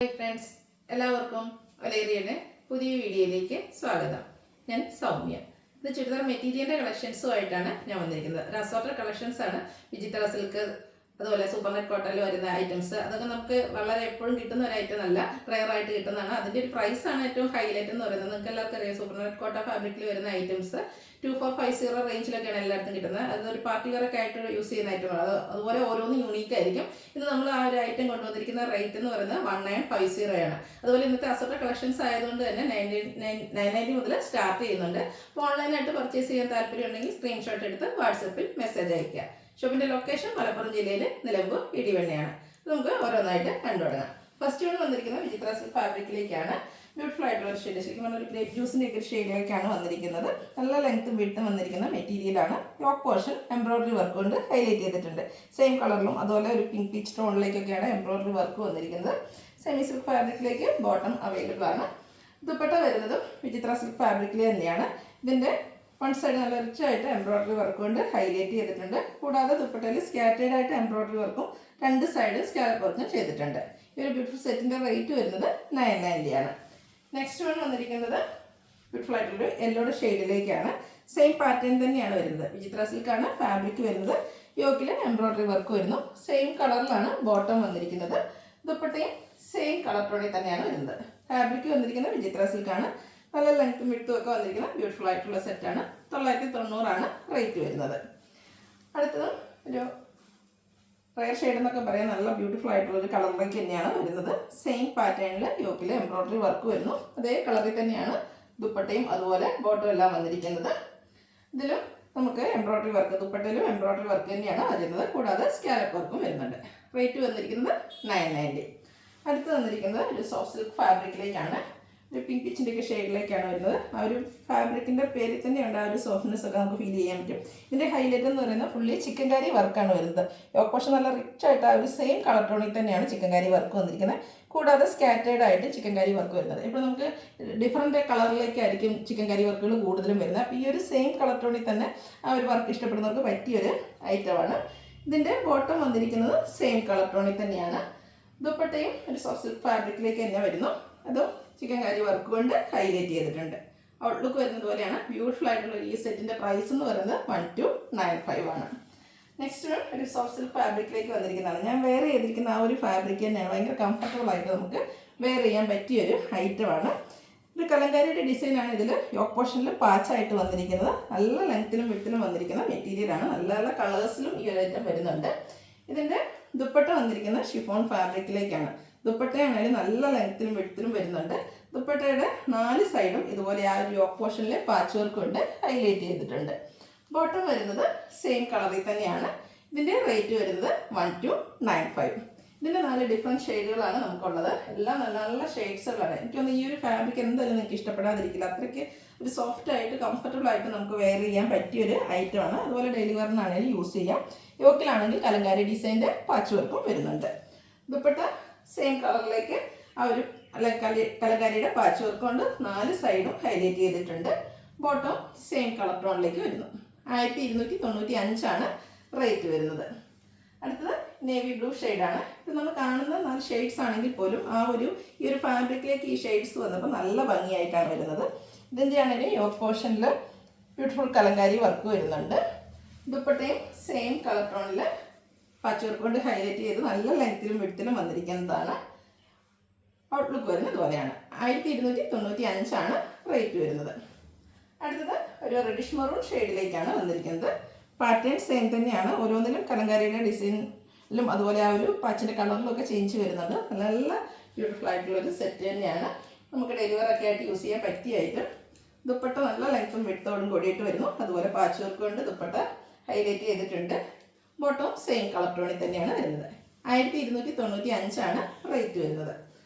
Hi friends, എല്ലാവർക്കും വലേറിയയുടെ പുതിയ വീഡിയോയിലേക്ക് സ്വാഗതം. ഞാൻ സൗമ്യ. ഇത് ചുരിദാർ മെറ്റീരിയലിൻ്റെ കളക്ഷൻസുമായിട്ടാണ് ഞാൻ വന്നിരിക്കുന്നത്. ഒരു അസോർട്ടഡ് കളക്ഷൻസ് ആണ്. വിചിത്ര സിൽക്ക്, അതുപോലെ സൂപ്പർ നെറ്റ് കോട്ടണിൽ വരുന്ന ഐറ്റംസ്. അതൊക്കെ നമുക്ക് വളരെ എപ്പോഴും കിട്ടുന്ന ഒരു ഐറ്റം അല്ല, റെയർ ആയിട്ട് കിട്ടുന്നതാണ്. അതിൻ്റെ ഒരു പ്രൈസാണ് ഏറ്റവും ഹൈലൈറ്റ് എന്ന് പറയുന്നത്. നിങ്ങൾക്ക് എല്ലാവർക്കും അറിയാം, സൂപ്പർ നെറ്റ് കോട്ട ഫാബ്രിക്കിൽ വരുന്ന ഐറ്റംസ് 2450 റേഞ്ചിലൊക്കെയാണ് എല്ലായിടത്തും കിട്ടുന്നത്. അതൊരു പാർട്ടി വെയറൊക്കെ ആയിട്ട് യൂസ് ചെയ്യുന്ന ഐറ്റമാണ്. അതുപോലെ ഓരോന്നും യൂണീക്ക് ആയിരിക്കും. ഇത് നമ്മൾ ആ ഒരു ഐറ്റം കൊണ്ടുവന്നിരിക്കുന്ന റേറ്റ് എന്ന് പറയുന്നത് 1950 ആണ്. അതുപോലെ ഇന്നത്തെ അസോർട്ടഡ് കളക്ഷൻസ് ആയതുകൊണ്ട് തന്നെ 990 മുതൽ സ്റ്റാർട്ട് ചെയ്യുന്നുണ്ട്. അപ്പോൾ ഓൺലൈനായിട്ട് പർച്ചേസ് ചെയ്യാൻ താല്പര്യം ഉണ്ടെങ്കിൽ സ്ക്രീൻഷോട്ട് എടുത്ത് വാട്സപ്പിൽ മെസ്സേജ് അയയ്ക്കുക. ഷോപ്പിൻ്റെ ലൊക്കേഷൻ മലപ്പുറം ജില്ലയിൽ നിലമ്പൂർ ഇടിവണ്ണയാണ്. നമുക്ക് ഓരോന്നായിട്ട് കണ്ടുപിടങ്ങാം. ഫസ്റ്റ് വൺ വന്നിരിക്കുന്നത് വിചിത്ര സിൽക്ക് ഫാബ്രിക്കിലേക്കാണ്. ബ്യൂട്ടിഫുൾ ആയിട്ടുള്ള ഒരു ഷെയ്ഡ്, ശരിക്കും പറഞ്ഞാൽ ഒരു ഗ്രേപ്പ് ജ്യൂസിൻ്റെ ഒക്കെ ഷെയ്ഡിലേക്കാണ് വന്നിരിക്കുന്നത്. നല്ല ലെങ്ത്തും വിഡ്ത്തും വന്നിരിക്കുന്ന മെറ്റീരിയലാണ്. യോക്ക് പോർഷൻ എംബ്രോയിഡറി വർക്ക് കൊണ്ട് ഹൈലൈറ്റ് ചെയ്തിട്ടുണ്ട്. സെയിം കളറിലും അതുപോലെ ഒരു പിങ്ക് പീച്ച് ടോണിലേക്കൊക്കെയാണ് എംബ്രോയിഡറി വർക്ക് വന്നിരിക്കുന്നത്. സെമി സിൽക്ക് ഫാബ്രിക്കിലേക്ക് ബോട്ടം അവൈലബിൾ ആണ്. ദുപ്പട്ട വരുന്നതും വിചിത്ര സിൽക്ക് ഫാബ്രിക്കിൽ തന്നെയാണ്. ഇതിൻ്റെ വൺ സൈഡ് നല്ല റിച്ച് ആയിട്ട് എംബ്രോയിഡറി വർക്ക് കൊണ്ട് ഹൈലൈറ്റ് ചെയ്തിട്ടുണ്ട്. കൂടാതെ ദുപ്പട്ടയിൽ സ്കാറ്റേഡ് ആയിട്ട് എംബ്രോയിഡറി വർക്കും രണ്ട് സൈഡ് സ്കാലപ്പ് വർക്കും ചെയ്തിട്ടുണ്ട്. ഈ ഒരു ബ്യൂട്ടിഫുൾ സെറ്റിൻ്റെ റേറ്റ് വരുന്നത് 990 ആണ്. നെക്സ്റ്റ് വൺ വന്നിരിക്കുന്നത് ബ്യൂട്ടിഫുൾ ആയിട്ടുള്ളൊരു യെല്ലോയുടെ ഷെയ്ഡിലേക്കാണ്. സെയിം പാറ്റേൺ തന്നെയാണ് വരുന്നത്. വിചിത്ര സിൽക്കാണ് ഫാബ്രിക് വരുന്നത്. യോക്കിൽ എംബ്രോയിഡറി വർക്ക് വരുന്നു. സെയിം കളറിലാണ് ബോട്ടം വന്നിരിക്കുന്നത്. ദുപ്പട്ടയും സെയിം കളർ ടോണിൽ തന്നെയാണ് വരുന്നത്. ഫാബ്രിക് വന്നിരിക്കുന്നത് വിചിത്ര സിൽക്കാണ്. നല്ല ലെങ്ത്തും വിഡ്ത്തും ഒക്കെ വന്നിരിക്കുന്ന ബ്യൂട്ടിഫുൾ ആയിട്ടുള്ള സെറ്റാണ്. 990 ആണ് റേറ്റ് വരുന്നത്. അടുത്തത് ഒരു റയർ ഷെയ്ഡ് എന്നൊക്കെ പറയാൻ നല്ല ബ്യൂട്ടിഫുൾ ആയിട്ടുള്ള ഒരു കളറിലേക്ക് തന്നെയാണ് വരുന്നത്. സെയിം പാറ്റേണിൽ യോക്കിൽ എംബ്രോയിഡറി വർക്ക് വരുന്നു. അതേ കളറിൽ തന്നെയാണ് ദുപ്പട്ടയും അതുപോലെ ബോട്ടും എല്ലാം വന്നിരിക്കുന്നത്. ഇതിലും നമുക്ക് എംബ്രോയിഡറി വർക്ക്, ദുപ്പട്ടയിലും എംബ്രോയിഡറി വർക്ക് തന്നെയാണ് വരുന്നത്. കൂടാതെ സ്കാലപ്പ് വർക്കും വരുന്നുണ്ട്. റേറ്റ് വന്നിരിക്കുന്നത് 990. അടുത്ത് വന്നിരിക്കുന്നത് ഒരു സോഫ്റ്റ് സിൽക്ക് ഫാബ്രിക്കിലേക്കാണ്. ഒരു പിങ്ക് പിച്ചിൻ്റെ ഒക്കെ ഷെയ്ഡിലേക്കാണ് വരുന്നത്. ആ ഒരു ഫാബ്രിക്കിൻ്റെ പേരിൽ തന്നെയുണ്ട് ആ ഒരു സോഫ്റ്റ്നെസ് ഒക്കെ നമുക്ക് ഫീൽ ചെയ്യാൻ പറ്റും. ഇതിൻ്റെ ഹൈലൈറ്റ് എന്ന് പറയുന്നത് ഫുള്ളി ചിക്കൻ കാരി വർക്കാണ് വരുന്നത്. യോക്ക് പോർഷൻ നല്ല റിച്ച് ആയിട്ട് ആ ഒരു സെയിം കളർ ടോണിൽ തന്നെയാണ് ചിക്കൻ കാരി വർക്ക് വന്നിരിക്കുന്നത്. കൂടാതെ സ്കാറ്റേഡ് ആയിട്ട് ചിക്കൻ കാരി വർക്ക് വരുന്നത്. ഇപ്പോൾ നമുക്ക് ഡിഫറൻറ്റ് കളറിലേക്കായിരിക്കും ചിക്കൻ കാരി വർക്കുകൾ കൂടുതലും വരുന്നത്. അപ്പോൾ ഈ ഒരു സെയിം കളർ ടോണിൽ തന്നെ ആ ഒരു വർക്ക് ഇഷ്ടപ്പെടുന്നവർക്ക് പറ്റിയൊരു ഐറ്റമാണ്. ഇതിൻ്റെ ബോട്ടം വന്നിരിക്കുന്നത് സെയിം കളർ ടോണിൽ തന്നെയാണ്. ദുപ്പട്ടയും ഒരു സോഫ്റ്റ് സിൽക്ക് ഫാബ്രിക്കിലേക്ക് തന്നെ വരുന്നു. അതും ചിക്കൻ കാരി വർക്ക് കൊണ്ട് ഹൈലൈറ്റ് ചെയ്തിട്ടുണ്ട്. ഔട്ട്ലുക്ക് വരുന്നത് പോലെയാണ്. ബ്യൂട്ടിഫുൾ ആയിട്ടുള്ള ഈ സെറ്റിൻ്റെ പ്രൈസ് എന്ന് പറയുന്നത് 1295 ആണ്. നെക്സ്റ്റ് ഒരു സോഫ്റ്റ് സിൽക്ക് ഫാബ്രിക്കിലേക്ക് വന്നിരിക്കുന്നതാണ്. ഞാൻ വെയർ ചെയ്തിരിക്കുന്ന ആ ഒരു ഫാബ്രിക് തന്നെയാണ്. ഭയങ്കര കംഫർട്ടബിൾ ആയിട്ട് നമുക്ക് വെയർ ചെയ്യാൻ പറ്റിയൊരു ഐറ്റമാണ്. ഒരു കലങ്കാരിയുടെ ഡിസൈനാണ് ഇതിൽ യോക്ക് പോർഷനിൽ പാച്ചായിട്ട് വന്നിരിക്കുന്നത്. നല്ല ലെങ്ത്തിലും വിഡ്ത്തിലും വന്നിരിക്കുന്ന മെറ്റീരിയലാണ്. നല്ല നല്ല കളേഴ്സിലും ഈ ഒരു ഐറ്റം വരുന്നുണ്ട്. ഇതിൻ്റെ ദുപ്പട്ട വന്നിരിക്കുന്ന ഷിഫോൺ ഫാബ്രിക്കിലേക്കാണ്. ദുപ്പട്ടയാണെങ്കിലും നല്ല ലെങ്ത്തിലും വിഡ്ത്തിലും വരുന്നുണ്ട്. ദുപ്പട്ടയുടെ 4 സൈഡും ഇതുപോലെ ആ ഒരു യോക്ക് പോർഷനിൽ പാച്ച് വർക്ക് കൊണ്ട് ഹൈലൈറ്റ് ചെയ്തിട്ടുണ്ട്. ബോട്ടം വരുന്നത് സെയിം കളറിൽ തന്നെയാണ്. ഇതിൻ്റെ റേറ്റ് വരുന്നത് 1295. ഇതിൻ്റെ 4 ഡിഫറെൻറ്റ് ഷെയ്ഡുകളാണ് നമുക്കുള്ളത്. എല്ലാം നല്ല നല്ല ഷെയ്ഡ്സുകളാണ്. എനിക്കൊന്ന് ഈ ഒരു ഫാബ്രിക് എന്തായാലും നിങ്ങൾക്ക് ഇഷ്ടപ്പെടാതിരിക്കില്ല. അത്രയ്ക്ക് ഒരു സോഫ്റ്റ് ആയിട്ട് കംഫർട്ടബിൾ ആയിട്ട് നമുക്ക് വെയർ ചെയ്യാൻ പറ്റിയൊരു ഐറ്റമാണ്. അതുപോലെ ഡെയിലി വെയറിനാണെങ്കിലും യൂസ് ചെയ്യാം. യോക്കിലാണെങ്കിൽ കലങ്കാരി ഡിസൈൻ്റെ പാച്ച് വർക്കും വരുന്നുണ്ട്. ദുപ്പട്ട സെയിം കളറിലേക്ക് ആ ഒരു കലങ്കാരിയുടെ പാച്ച് വർക്ക് കൊണ്ട് 4 സൈഡും ഹൈലൈറ്റ് ചെയ്തിട്ടുണ്ട്. ബോട്ടം സെയിം കളർ ടോണിലേക്ക് വരുന്നു. 1295 ആണ് റേറ്റ് വരുന്നത്. അടുത്തത് നേവി ബ്ലൂ ഷെയ്ഡാണ്. ഇത് നമ്മൾ കാണുന്ന 4 ഷെയ്ഡ്സ് ആണെങ്കിൽ പോലും ഈ ഒരു ഫാബ്രിക്കിലേക്ക് ഈ ഷെയ്ഡ്സ് വന്നപ്പോൾ നല്ല ഭംഗിയായിട്ടാണ് വരുന്നത്. ഇതിൻ്റെ ആണെങ്കിൽ യോക്ക് പോർഷനിൽ ബ്യൂട്ടിഫുൾ കലങ്കാരി വർക്ക് വരുന്നുണ്ട്. ദുപ്പട്ടയും സെയിം കളർ ടോണിൽ പാച്ച് വർക്ക് കൊണ്ട് ഹൈലൈറ്റ് ചെയ്ത് നല്ല ലെങ്ത്തിലും വിഡ്ത്തിലും വന്നിരിക്കുന്നതാണ്. ഔട്ട്ലുക്ക് വരുന്നത് ഇതുപോലെയാണ്. 1295 ആണ് റേറ്റ് വരുന്നത്. അടുത്തത് ഒരു റെഡിഷ് മെറൂൺ ഷെയ്ഡിലേക്കാണ് വന്നിരിക്കുന്നത്. പാറ്റേൺ സെയിം തന്നെയാണ്. ഓരോന്നിലും കലങ്കാരിയുടെ ഡിസൈനിലും അതുപോലെ ആ ഒരു പാച്ചിൻ്റെ കളറിലും ഒക്കെ ചേഞ്ച് വരുന്നുണ്ട്. നല്ല നല്ല ബ്യൂട്ടിഫുൾ ആയിട്ടുള്ളൊരു സെറ്റ് തന്നെയാണ്. നമുക്ക് ഡെലിവറൊക്കെ ആയിട്ട് യൂസ് ചെയ്യാൻ പറ്റിയായിട്ട്. ദുപ്പട്ട നല്ല ലെങ്ത്തും വിഡ്ത്തോടും കൂടിയിട്ട് വരുന്നു. അതുപോലെ പാച്ച് വർക്ക് കൊണ്ട് ദുപ്പട്ട ഹൈലൈറ്റ് ചെയ്തിട്ടുണ്ട്. ബോട്ടം സെയിം കളർ ടോണിൽ തന്നെയാണ് വരുന്നത്. 1295 ആണ് റേറ്റ് വരുന്നത്.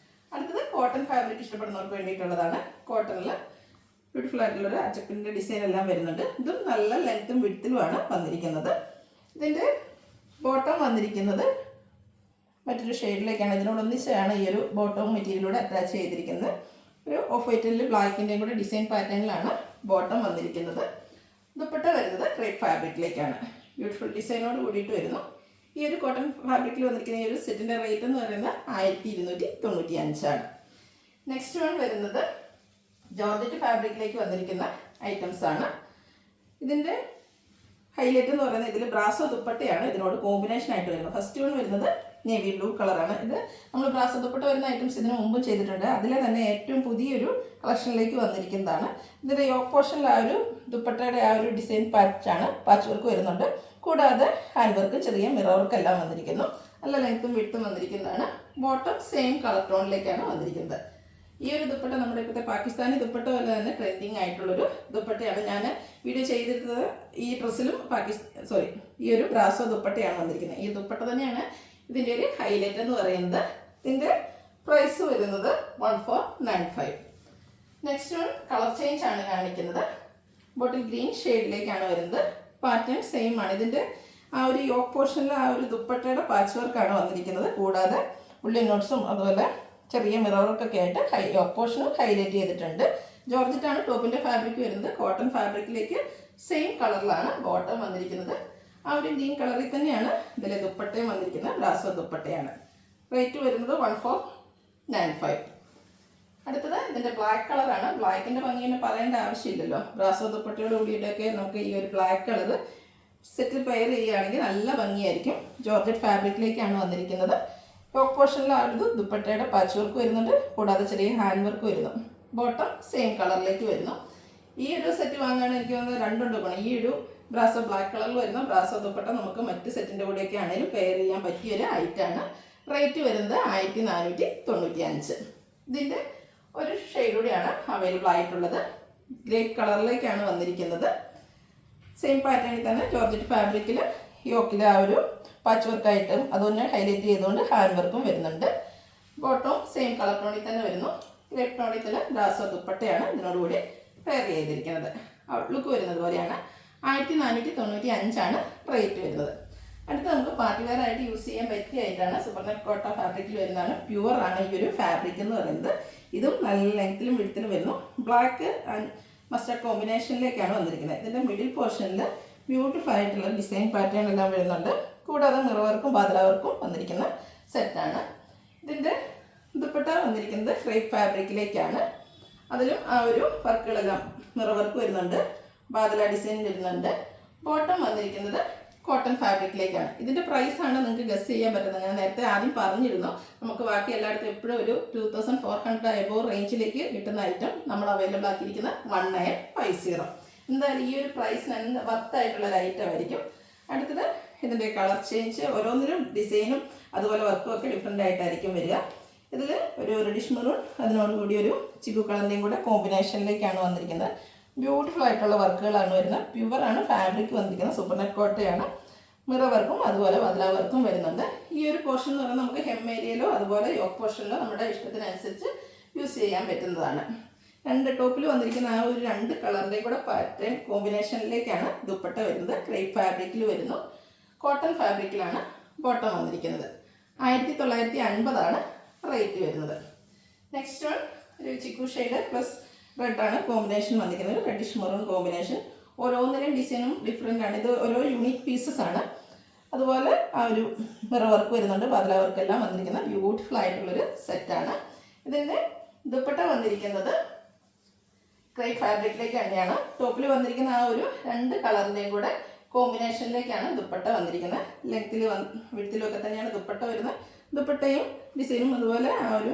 അടുത്തത് കോട്ടൺ ഫാബ്രിക് ഇഷ്ടപ്പെടുന്നവർക്ക് വേണ്ടിയിട്ടുള്ളതാണ്. കോട്ടണിൽ ബ്യൂട്ടിഫുൾ ആയിട്ടുള്ളൊരു അച്ചപ്പിൻ്റെ ഡിസൈൻ എല്ലാം വരുന്നുണ്ട്. ഇതും നല്ല ലെങ്ത്തും വിഡ്ത്തിലുമാണ് വന്നിരിക്കുന്നത്. ഇതിൻ്റെ ബോട്ടം വന്നിരിക്കുന്നത് മറ്റൊരു ഷെയ്ഡിലേക്കാണ്. ഇതിനോടൊന്നിച്ചാണ് ഈ ഒരു ബോട്ടവും മെറ്റീരിയലൂടെ അറ്റാച്ച് ചെയ്തിരിക്കുന്നത്. ഒരു ഓഫ് വൈറ്റിൽ ബ്ലാക്കിൻ്റെയും കൂടെ ഡിസൈൻ പാറ്റേണിലാണ് ബോട്ടം വന്നിരിക്കുന്നത്. ദുപ്പട്ട വരുന്നത് ക്രേപ്പ് ഫാബ്രിക്കിലേക്കാണ്. ബ്യൂട്ടിഫുൾ ഡിസൈനോട് കൂടിയിട്ട് വരുന്നു. ഈ ഒരു കോട്ടൺ ഫാബ്രിക്കിൽ വന്നിരിക്കുന്ന ഈ ഒരു സെറ്റിൻ്റെ റേറ്റ് എന്ന് പറയുന്നത് 1295 ആണ്. നെക്സ്റ്റ് വൺ വരുന്നത് ജോർജറ്റ് ഫാബ്രിക്കിലേക്ക് വന്നിരിക്കുന്ന ഐറ്റംസ് ആണ്. ഇതിൻ്റെ ഹൈലൈറ്റ് എന്ന് പറയുന്നത് ഇതിൽ ബ്രാസോ ദുപ്പട്ടയാണ് ഇതിനോട് കോമ്പിനേഷൻ ആയിട്ട് വരുന്നത്. ഫസ്റ്റ് വൺ വരുന്നത് നേവി ബ്ലൂ കളറാണ്. ഇത് നമ്മൾ ബ്രാസോ ദുപ്പട്ട വരുന്ന ഐറ്റംസ് ഇതിന് മുമ്പും ചെയ്തിട്ടുണ്ട്. അതിലെ തന്നെ ഏറ്റവും പുതിയൊരു കളക്ഷനിലേക്ക് വന്നിരിക്കുന്നതാണ്. ഇതിൻ്റെ യോക്ക് പോർഷനിൽ ആ ഒരു ദുപ്പട്ടയുടെ ആ ഒരു ഡിസൈൻ പാച്ച് വർക്ക് വരുന്നുണ്ട്. കൂടാതെ ഹാൻഡ് വർക്ക്, ചെറിയ മിറർ വർക്ക് എല്ലാം വന്നിരിക്കുന്നു. നല്ല ലെങ്ത്തും വിഡ്ത്തും വന്നിരിക്കുന്നതാണ്. ബോട്ടം സെയിം കളർ ടോണിലേക്കാണ് വന്നിരിക്കുന്നത്. ഈ ഒരു ദുപ്പട്ട നമ്മുടെ ഇപ്പോഴത്തെ പാകിസ്ഥാനി ദുപ്പട്ട പോലെ തന്നെ ട്രെൻഡിങ് ആയിട്ടുള്ളൊരു ദുപ്പട്ടയാണ്. ഞാൻ വീഡിയോ ചെയ്തിരുന്നത് ഈ ഡ്രസ്സിലും ഈ ഒരു ബ്രാസോ ദുപ്പട്ടയാണ് വന്നിരിക്കുന്നത്. ഈ ദുപ്പട്ട തന്നെയാണ് ഇതിൻ്റെ ഒരു ഹൈലൈറ്റ് എന്ന് പറയുന്നത്. ഇതിൻ്റെ പ്രൈസ് വരുന്നത് 1495. നെക്സ്റ്റ് വൺ കളർ ചേഞ്ച് ആണ് കാണിക്കുന്നത്. ബോട്ടിൽ ഗ്രീൻ ഷെയ്ഡിലേക്കാണ് വരുന്നത്. പാറ്റേൺ സെയിം ആണ്. ഇതിൻ്റെ ആ ഒരു യോക്ക് പോർഷനിൽ ആ ഒരു ദുപ്പട്ടയുടെ പാച്ച് വർക്കാണ് വന്നിരിക്കുന്നത്. കൂടാതെ ഉള്ളി നോട്ട്സും അതുപോലെ ചെറിയ മിറർ വർക്കൊക്കെ ആയിട്ട് യോക്ക് പോർഷനും ഹൈലൈറ്റ് ചെയ്തിട്ടുണ്ട്. ജോർജറ്റാണ് ടോപ്പിൻ്റെ ഫാബ്രിക് വരുന്നത്. കോട്ടൺ ഫാബ്രിക്കിലേക്ക് സെയിം കളറിലാണ് ബോട്ടം വന്നിരിക്കുന്നത്. ആ ഒരു ഗ്രീൻ കളറിൽ തന്നെയാണ് ഇതിലെ ദുപ്പട്ടയും വന്നിരിക്കുന്നത്. ബ്രാസോ ദുപ്പട്ടയാണ്. റേറ്റ് വരുന്നത് 1495. അടുത്തത് ഇതിൻ്റെ ബ്ലാക്ക് കളറാണ്. ബ്ലാക്കിൻ്റെ ഭംഗിനെ പറയേണ്ട ആവശ്യമില്ലല്ലോ. ബ്രാസോ ദുപ്പട്ടയോട് കൂടിയിട്ടൊക്കെ നമുക്ക് ഈ ഒരു ബ്ലാക്ക് കളർ സെറ്റിൽ പെയർ ചെയ്യുകയാണെങ്കിൽ നല്ല ഭംഗിയായിരിക്കും. ജോർജറ്റ് ഫാബ്രിക്കിലേക്കാണ് വന്നിരിക്കുന്നത്. യോക്ക് പോർഷനിൽ ആ ഒരു ദുപ്പട്ടയുടെ പാച്ച് വർക്ക് വരുന്നുണ്ട്. കൂടാതെ ചെറിയ ഹാൻഡ് വർക്ക് വരുന്നു. ബോട്ടം സെയിം കളറിലേക്ക് വരുന്നു. ഈ ഒരു സെറ്റ് വാങ്ങുകയാണെങ്കിൽ എനിക്ക് തോന്നുന്നത് രണ്ടുണ്ട് ഗുണം. ഈ ഒരു ബ്രാസോ ബ്ലാക്ക് കളറിൽ വരുന്ന ബ്രാസോ ദുപ്പട്ട നമുക്ക് മറ്റ് സെറ്റിൻ്റെ കൂടെയൊക്കെ ആണെങ്കിലും പെയർ ചെയ്യാൻ പറ്റിയൊരു ഐറ്റമാണ്. റേറ്റ് വരുന്നത് 1495. ഇതിൻ്റെ ഒരു ഷെയ്ഡ് കൂടിയാണ് അവൈലബിൾ ആയിട്ടുള്ളത്. ഗ്രേപ്പ് കളറിലേക്കാണ് വന്നിരിക്കുന്നത്. സെയിം പാറ്റേണിൽ തന്നെ ജോർജറ്റ് ഫാബ്രിക്കിൽ യോക്കിൽ ആ ഒരു പാച്ച് വർക്കായിട്ടും അതുകൊണ്ട് ഹൈലൈറ്റ് ചെയ്തുകൊണ്ട് ഹാൻഡ് വർക്കും വരുന്നുണ്ട്. ബോട്ടവും സെയിം കളർ ടോണിൽ തന്നെ വരുന്നു. ഗ്രേപ്പ് ടോണിൽ തന്നെ ബ്രാസോ ദുപ്പട്ടയാണ് ഇതിനോടുകൂടി പെയർ ചെയ്തിരിക്കുന്നത്. ഔട്ട്ലുക്ക് വരുന്നത് പോലെയാണ്. 1495 റേറ്റ് വരുന്നത്. അടുത്ത് നമുക്ക് പാർട്ടി വെയർ ആയിട്ട് യൂസ് ചെയ്യാൻ പറ്റിയായിട്ടാണ് സൂപ്പർനെറ്റ് കോട്ട ഫാബ്രിക്കിൽ വരുന്നതാണ്. പ്യുവർ ആണ് ഈ ഒരു ഫാബ്രിക് എന്ന് പറയുന്നത്. ഇതും നല്ല ലെങ്ത്തിലും വിഡ്ത്തിലും വരുന്നു. ബ്ലാക്ക് ആൻഡ് മസ്റ്റർഡ് കോമ്പിനേഷനിലേക്കാണ് വന്നിരിക്കുന്നത്. ഇതിൻ്റെ മിഡിൽ പോർഷനിൽ ബ്യൂട്ടിഫുൾ ആയിട്ടുള്ള ഡിസൈൻ പാറ്റേൺ എല്ലാം വരുന്നുണ്ട്. കൂടാതെ മിറർ വർക്കും ബാദല വർക്കും വന്നിരിക്കുന്ന സെറ്റാണ്. ഇതിൻ്റെ ദുപ്പട്ട വന്നിരിക്കുന്നത് ക്രേപ്പ് ഫാബ്രിക്കിലേക്കാണ്. അതിലും ആ ഒരു വർക്കുകളെല്ലാം മിറർ വർക്ക് വരുന്നുണ്ട്. ബാദല ഡിസൈൻ വരുന്നുണ്ട്. ബോട്ടം വന്നിരിക്കുന്നത് കോട്ടൺ ഫാബ്രിക്കിലേക്കാണ്. ഇതിൻ്റെ പ്രൈസാണ് നിങ്ങൾക്ക് ഗസ് ചെയ്യാൻ പറ്റുന്നത്. ഞാൻ നേരത്തെ ആദ്യം പറഞ്ഞിരുന്നു, നമുക്ക് ബാക്കി എല്ലായിടത്തും എപ്പോഴും ഒരു 2400 എബോവ് റേഞ്ചിലേക്ക് കിട്ടുന്ന ഐറ്റം നമ്മൾ അവൈലബിൾ ആക്കിയിരിക്കുന്ന 1950. എന്തായാലും ഈ ഒരു പ്രൈസിന് വർത്തായിട്ടുള്ളൊരു ഐറ്റം ആയിരിക്കും. അടുത്തത് ഇതിൻ്റെ കളർ ചേഞ്ച്, ഓരോന്നിനും ഡിസൈനും അതുപോലെ വർക്കും ഒക്കെ ഡിഫറെൻ്റ് ആയിട്ടായിരിക്കും വരിക. ഇതിൽ ഒരു റെഡിഷ് മെറൂൺ അതിനോടുകൂടി ഒരു ചിക്കു കളറിൻ്റെയും കൂടെ കോമ്പിനേഷനിലേക്കാണ് വന്നിരിക്കുന്നത്. ബ്യൂട്ടിഫുൾ ആയിട്ടുള്ള വർക്കുകളാണ് വരുന്നത്. പ്യുവറാണ് ഫാബ്രിക് വന്നിരിക്കുന്നത്. സൂപ്പർനെറ്റ് കോട്ടയാണ്. മിറർ വർക്കും അതുപോലെ ബദല വർക്കും വരുന്നുണ്ട്. ഈ ഒരു പോർഷൻ എന്ന് പറയുന്നത് നമുക്ക് ഹെം ഏരിയയിലോ അതുപോലെ യോക്ക് പോർഷനിലോ നമ്മുടെ ഇഷ്ടത്തിനനുസരിച്ച് യൂസ് ചെയ്യാൻ പറ്റുന്നതാണ്. രണ്ട് ടോപ്പിൽ വന്നിരിക്കുന്ന ആ ഒരു രണ്ട് കളറിൻ്റെയും കൂടെ പാറ്റേൺ കോമ്പിനേഷനിലേക്കാണ് ദുപ്പട്ട വരുന്നത്. ക്രേപ്പ് ഫാബ്രിക്കിൽ വരുന്നു. കോട്ടൺ ഫാബ്രിക്കിലാണ് ബോട്ടം വന്നിരിക്കുന്നത്. 1950 റേറ്റ് വരുന്നത്. നെക്സ്റ്റ് വൺ ഒരു ചിക്കു ഷെയ്ഡ് പ്ലസ് റെഡാണ് കോമ്പിനേഷൻ വന്നിരിക്കുന്നത്. Reddish maroon combination. ഓരോന്നിനും ഡിസൈനും ഡിഫറെൻ്റ് ആണ്. ഇത് ഓരോ യൂണിക് പീസസ് ആണ്. അതുപോലെ ആ ഒരു മിറർ വർക്ക് വരുന്നുണ്ട്. ബദല വർക്കെല്ലാം വന്നിരിക്കുന്ന ബ്യൂട്ടിഫുൾ ആയിട്ടുള്ളൊരു സെറ്റാണ്. ഇതിൻ്റെ ദുപ്പട്ട വന്നിരിക്കുന്നത് ക്രേപ്പ് ഫാബ്രിക്കിലേക്ക് തന്നെയാണ്. ടോപ്പിൽ വന്നിരിക്കുന്ന ആ ഒരു രണ്ട് കളറിൻ്റെയും കൂടെ കോമ്പിനേഷനിലേക്കാണ് ദുപ്പട്ട വന്നിരിക്കുന്നത്. ലെങ്ത്തിൽ വിഡ്ത്തിലും ഒക്കെ തന്നെയാണ് ദുപ്പട്ട വരുന്നത്. ദുപ്പട്ടയും ഡിസൈനും അതുപോലെ ആ ഒരു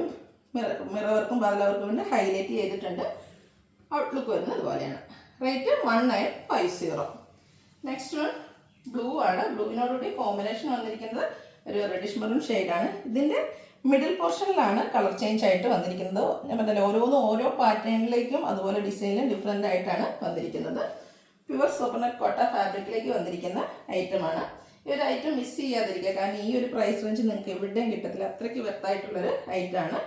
മിറർ വർക്കും ബദല വർക്കും കൊണ്ട് ഹൈലൈറ്റ് ചെയ്തിട്ടുണ്ട്. ഔട്ട്ലുക്ക് വരുന്നത് അതുപോലെയാണ്. റേറ്റ് 1950. നെക്സ്റ്റ് വൺ ബ്ലൂ ആണ്. ബ്ലൂവിനോടുകൂടി കോമ്പിനേഷൻ വന്നിരിക്കുന്നത് ഒരു റെഡിഷ് മെറൂൺ ഷെയ്ഡാണ്. ഇതിൻ്റെ മിഡിൽ പോർഷനിലാണ് കളർ ചേഞ്ച് ആയിട്ട് വന്നിരിക്കുന്നത്. ഞാൻ പറഞ്ഞല്ലോ, ഓരോന്നും ഓരോ പാറ്റേണിലേക്കും അതുപോലെ ഡിസൈനിലും ഡിഫറെൻ്റ് ആയിട്ടാണ് വന്നിരിക്കുന്നത്. പ്യുവർ സൂപ്പർനെറ്റ് കോട്ട ഫാബ്രിക്കിലേക്ക് വന്നിരിക്കുന്ന ഐറ്റമാണ്. ഈ ഒരു ഐറ്റം മിസ് ചെയ്യാതിരിക്കുക. കാരണം ഈ ഒരു പ്രൈസ് റേഞ്ച് നിങ്ങൾക്ക് എവിടെയും കിട്ടത്തില്ല. അത്രയ്ക്ക് വെർത്തായിട്ടുള്ളൊരു ഐറ്റമാണ്.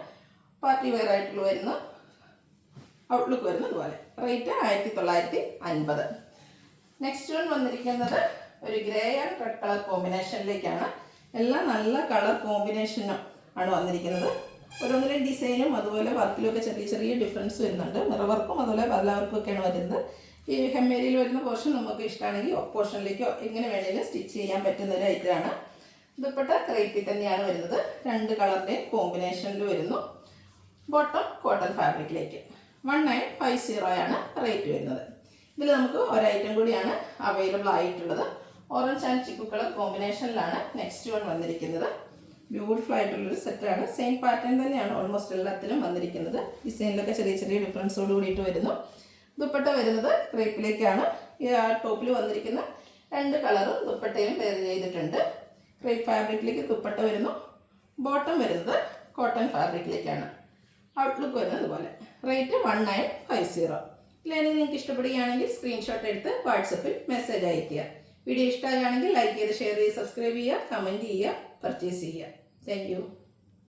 പാർട്ടി വെയർ ആയിട്ടുള്ള വരുന്ന ഔട്ട്ലുക്ക് വരുന്നത് അതുപോലെ. റേറ്റ് 1950. നെക്സ്റ്റ് വൺ വന്നിരിക്കുന്നത് ഒരു ഗ്രേ ആൻഡ് റെഡ് കളർ കോമ്പിനേഷനിലേക്കാണ്. എല്ലാം നല്ല കളർ കോമ്പിനേഷനും ആണ് വന്നിരിക്കുന്നത്. ഓരോന്നിലും ഡിസൈനും അതുപോലെ വർക്കിലും ഒക്കെ ചെറിയ ചെറിയ ഡിഫറൻസ് വരുന്നുണ്ട്. മിറർ വർക്കും അതുപോലെ ബദല വർക്കും ഒക്കെയാണ് വരുന്നത്. ഈ ഹെമ്മേരിയിൽ വരുന്ന പോർഷൻ നമുക്ക് ഇഷ്ടമാണെങ്കിൽ പോർഷനിലേക്കോ എങ്ങനെ വേണമെങ്കിലും സ്റ്റിച്ച് ചെയ്യാൻ പറ്റുന്ന ഒരു ഐറ്റമാണ്. ദുപ്പട്ട ക്രേപ്പിൽ തന്നെയാണ് വരുന്നത്. 2 കളറിൻ്റെ കോമ്പിനേഷനിൽ വരുന്നു. ബോട്ടം കോട്ടൺ ഫാബ്രിക്കിലേക്ക് 1950 ആണ് റേറ്റ് വരുന്നത്. ഇതിൽ നമുക്ക് ഒരൈറ്റം കൂടിയാണ് അവൈലബിൾ ആയിട്ടുള്ളത്. ഓറഞ്ച് ആൻഡ് ചിക്കു കളർ കോമ്പിനേഷനിലാണ് നെക്സ്റ്റ് വൺ വന്നിരിക്കുന്നത്. ബ്യൂട്ടിഫുൾ ആയിട്ടുള്ളൊരു സെറ്റാണ്. സെയിം പാറ്റേൺ തന്നെയാണ് ഓൾമോസ്റ്റ് എല്ലാത്തിലും വന്നിരിക്കുന്നത്. ഡിസൈനിലൊക്കെ ചെറിയ ചെറിയ ഡിഫറൻസോട് കൂടിയിട്ട് വരുന്നു. ദുപ്പട്ട വരുന്നത് ക്രേപ്പിലേക്കാണ്. ഈ ടോപ്പിൽ വന്നിരിക്കുന്ന 2 കളറും ദുപ്പട്ടയും പെയർ ചെയ്തിട്ടുണ്ട്. ക്രേപ്പ് ഫാബ്രിക്കിലേക്ക് ദുപ്പട്ട വരുന്നു. ബോട്ടം വരുന്നത് കോട്ടൺ ഫാബ്രിക്കിലേക്കാണ്. ഔട്ട്ലുക്ക് വരുന്നത് പോലെ. റേറ്റ് 1950. ഇല്ലെങ്കിൽ നിങ്ങൾക്ക് ഇഷ്ടപ്പെടുകയാണെങ്കിൽ സ്ക്രീൻഷോട്ട് എടുത്ത് വാട്സപ്പിൽ മെസ്സേജ് അയയ്ക്കുക. വീഡിയോ ഇഷ്ടമാകുകയാണെങ്കിൽ ലൈക്ക് ചെയ്ത് ഷെയർ ചെയ്ത് സബ്സ്ക്രൈബ് ചെയ്യുക, കമൻറ്റ് ചെയ്യുക, പർച്ചേസ് ചെയ്യുക. Thank you.